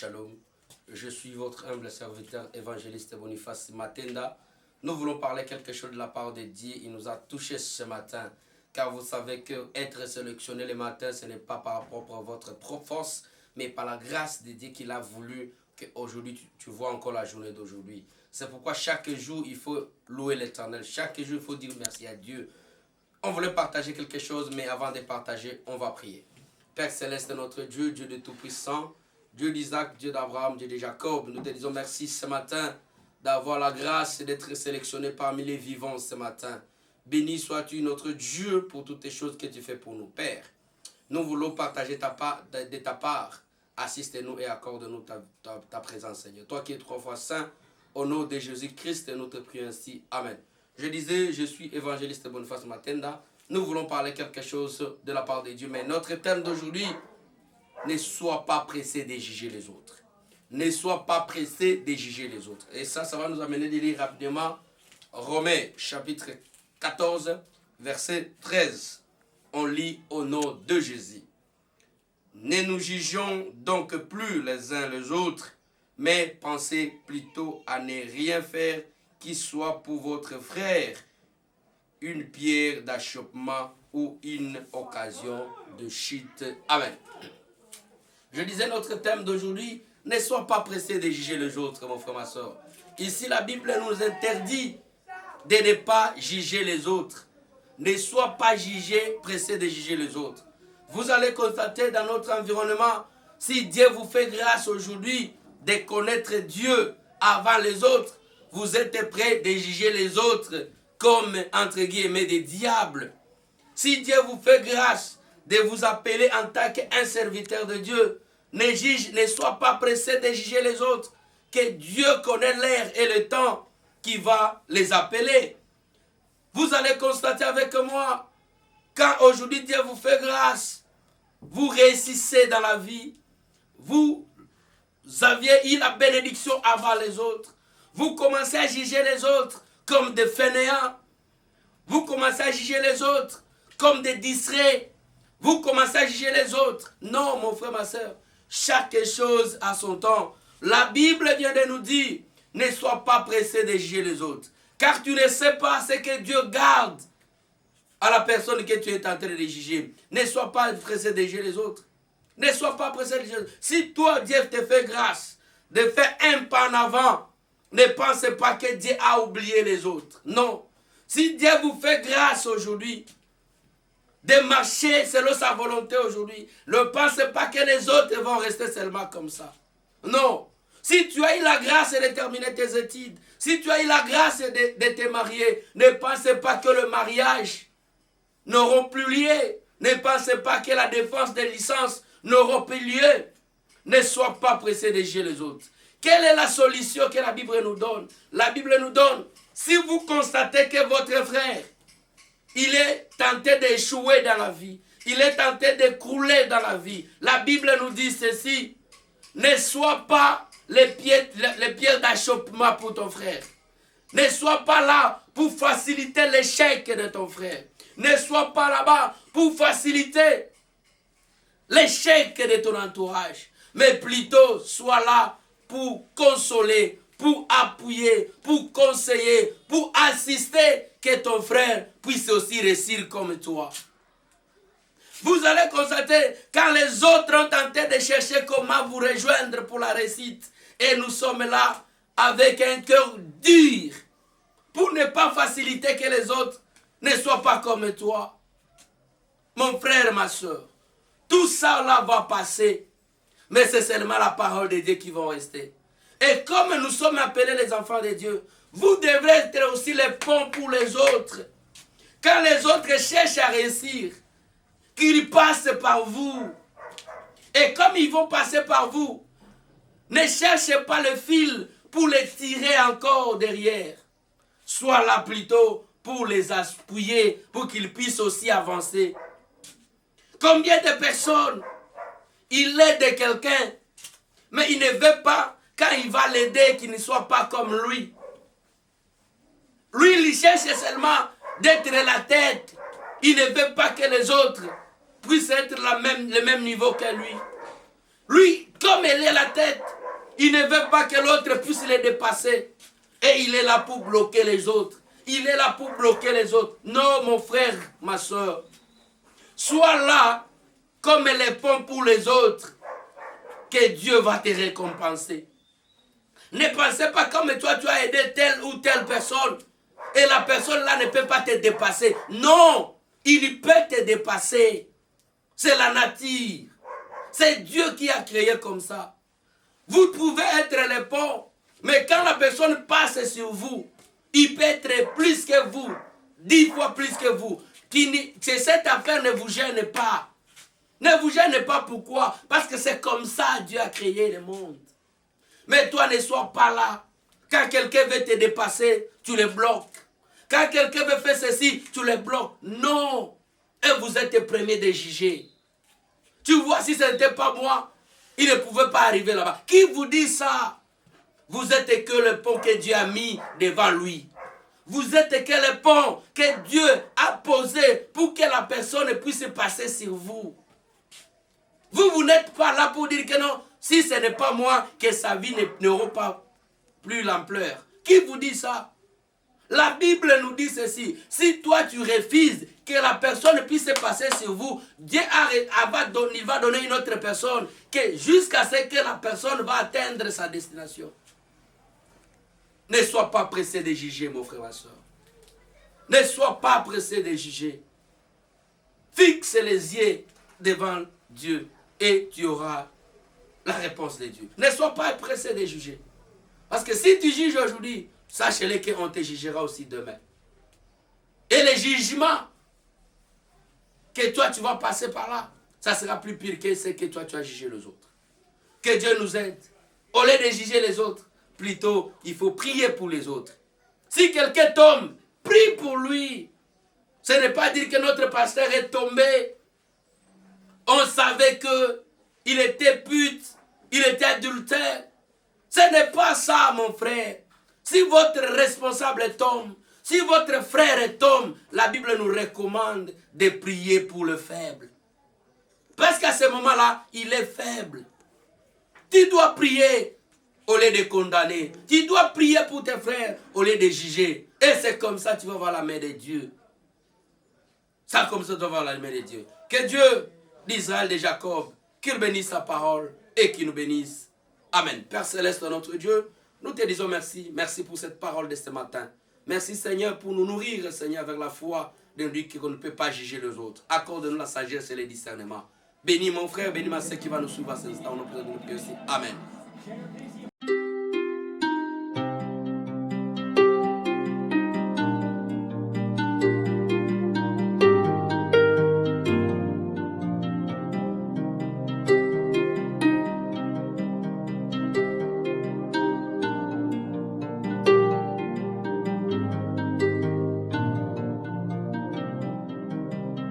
Shalom. Je suis votre humble serviteur évangéliste Boniface Matenda. Nous voulons parler quelque chose de la part de Dieu. Il nous a touchés ce matin. Car vous savez que être sélectionné le matin, ce n'est pas par rapport à votre propre force, mais par la grâce de Dieu qu'il a voulu qu'aujourd'hui tu vois encore la journée d'aujourd'hui. C'est pourquoi chaque jour, il faut louer l'Éternel. Chaque jour, il faut dire merci à Dieu. On voulait partager quelque chose, mais avant de partager, on va prier. Père Céleste, notre Dieu, Dieu de Tout-Puissant, Dieu d'Isaac, Dieu d'Abraham, Dieu de Jacob, nous te disons merci ce matin d'avoir la grâce d'être sélectionné parmi les vivants ce matin. Béni sois-tu notre Dieu pour toutes les choses que tu fais pour nous, Père. Nous voulons partager de ta part. Assiste-nous et accorde-nous ta présence, Seigneur. Toi qui es trois fois saint, au nom de Jésus-Christ, nous te prions ainsi. Amen. Je disais, je suis évangéliste Boniface Matenda. Nous voulons parler quelque chose de la part de Dieu. Mais notre thème d'aujourd'hui, ne sois pas pressé de juger les autres. Ne sois pas pressé de juger les autres. Et ça va nous amener de lire rapidement Romains chapitre 14, verset 13. On lit au nom de Jésus. Ne nous jugeons donc plus les uns les autres, mais pensez plutôt à ne rien faire qui soit pour votre frère une pierre d'achoppement ou une occasion de chute. Amen. Je disais, notre thème d'aujourd'hui, ne sois pas pressé de juger les autres, mon frère, ma soeur. Ici, la Bible nous interdit de ne pas juger les autres. Ne sois pas pressé de juger les autres. Vous allez constater dans notre environnement, si Dieu vous fait grâce aujourd'hui de connaître Dieu avant les autres, vous êtes prêts de juger les autres comme, entre guillemets, des diables. Si Dieu vous fait grâce de vous appeler en tant qu'un serviteur de Dieu, ne sois pas pressé de juger les autres, que Dieu connaît l'heure et le temps qui va les appeler. Vous allez constater avec moi, quand aujourd'hui Dieu vous fait grâce, vous réussissez dans la vie, vous aviez eu la bénédiction avant les autres, vous commencez à juger les autres comme des fainéants, vous commencez à juger les autres comme des distraits, vous commencez à juger les autres. Non, mon frère, ma soeur, chaque chose a son temps. La Bible vient de nous dire, ne sois pas pressé de juger les autres, car tu ne sais pas ce que Dieu garde à la personne que tu es en train de juger. Ne sois pas pressé de juger les autres. Ne sois pas pressé de juger. Si toi, Dieu te fait grâce de faire un pas en avant, ne pensez pas que Dieu a oublié les autres. Non. Si Dieu vous fait grâce aujourd'hui de marcher selon sa volonté aujourd'hui, ne pensez pas que les autres vont rester seulement comme ça. Non. Si tu as eu la grâce de terminer tes études, si tu as eu la grâce de te marier, ne pensez pas que le mariage n'aura plus lieu. Ne pensez pas que la défense des licences n'aura plus lieu. Ne sois pas pressé de juger les autres. Quelle est la solution que la Bible nous donne? La Bible nous donne, si vous constatez que votre frère, il est tenté d'échouer dans la vie, il est tenté d'écrouler dans la vie, la Bible nous dit ceci, ne sois pas les pierres d'achoppement pour ton frère. Ne sois pas là pour faciliter l'échec de ton frère. Ne sois pas là-bas pour faciliter l'échec de ton entourage. Mais plutôt, sois là pour consoler, pour appuyer, pour conseiller, pour assister que ton frère puisse aussi réussir comme toi. Vous allez constater, quand les autres ont tenté de chercher comment vous rejoindre pour la réussite, et nous sommes là avec un cœur dur, pour ne pas faciliter que les autres ne soient pas comme toi. Mon frère, ma soeur, tout ça là va passer, mais c'est seulement la parole de Dieu qui va rester. Et comme nous sommes appelés les enfants de Dieu, vous devrez être aussi les ponts pour les autres. Quand les autres cherchent à réussir, qu'ils passent par vous. Et comme ils vont passer par vous, ne cherchez pas le fil pour les tirer encore derrière. Sois là plutôt pour les appuyer, pour qu'ils puissent aussi avancer. Combien de personnes, il aide quelqu'un, mais il ne veut pas, quand il va l'aider, qu'il ne soit pas comme lui. Lui, il cherche seulement d'être la tête. Il ne veut pas que les autres puissent être le même niveau que lui. Lui, Comme il est la tête, il ne veut pas que l'autre puisse les dépasser. Et il est là pour bloquer les autres. Il est là pour bloquer les autres. Non, mon frère, ma soeur. Sois là comme les ponts pour les autres. Que Dieu va te récompenser. Ne pensez pas comme toi, tu as aidé telle ou telle personne. Et la personne là ne peut pas te dépasser. Non, il peut te dépasser. C'est la nature. C'est Dieu qui a créé comme ça. Vous pouvez être les ponts. Mais quand la personne passe sur vous, il peut être plus que vous, 10 fois plus que vous. Cette affaire ne vous gêne pas. Ne vous gêne pas, pourquoi? Parce que c'est comme ça Dieu a créé le monde. Mais toi ne sois pas là. Quand quelqu'un veut te dépasser, tu le bloques. Quand quelqu'un veut faire ceci, tu le bloques. Non. Et vous êtes les premiers de juger. Tu vois, si ce n'était pas moi, il ne pouvait pas arriver là-bas. Qui vous dit ça? Vous êtes que le pont que Dieu a mis devant lui. Vous êtes que le pont que Dieu a posé pour que la personne puisse passer sur vous. Vous n'êtes pas là pour dire que non, si ce n'est pas moi, que sa vie n'aura pas plus l'ampleur. Qui vous dit ça? La Bible nous dit ceci. Si toi tu refuses que la personne puisse passer sur vous, Dieu il va donner une autre personne jusqu'à ce que la personne va atteindre sa destination. Ne sois pas pressé de juger, mon frère, ma soeur. Ne sois pas pressé de juger. Fixe les yeux devant Dieu et tu auras la réponse de Dieu. Ne sois pas pressé de juger. Parce que si tu juges aujourd'hui, sache-le qu'on te jugera aussi demain. Et le jugement que toi tu vas passer par là, ça sera plus pire que ce que toi tu as jugé les autres. Que Dieu nous aide. Au lieu de juger les autres, plutôt, il faut prier pour les autres. Si quelqu'un tombe, prie pour lui. Ce n'est pas dire que notre pasteur est tombé. On savait qu'il était pute, il était adultère. Ce n'est pas ça, mon frère. Si votre responsable tombe, si votre frère tombe, la Bible nous recommande de prier pour le faible. Parce qu'à ce moment-là, il est faible. Tu dois prier au lieu de condamner. Tu dois prier pour tes frères au lieu de juger. Et c'est comme ça que tu vas voir la main de Dieu. C'est comme ça que tu vas voir la main de Dieu. Que Dieu d'Israël, de Jacob, qu'il bénisse sa parole et qu'il nous bénisse. Amen. Père Céleste, notre Dieu, nous te disons merci. Merci pour cette parole de ce matin. Merci Seigneur pour nous nourrir, Seigneur, avec la foi de nous dire qu'on ne peut pas juger les autres. Accorde-nous la sagesse et le discernement. Bénis mon frère, bénis ma sœur qui va nous suivre à cet instant. Amen.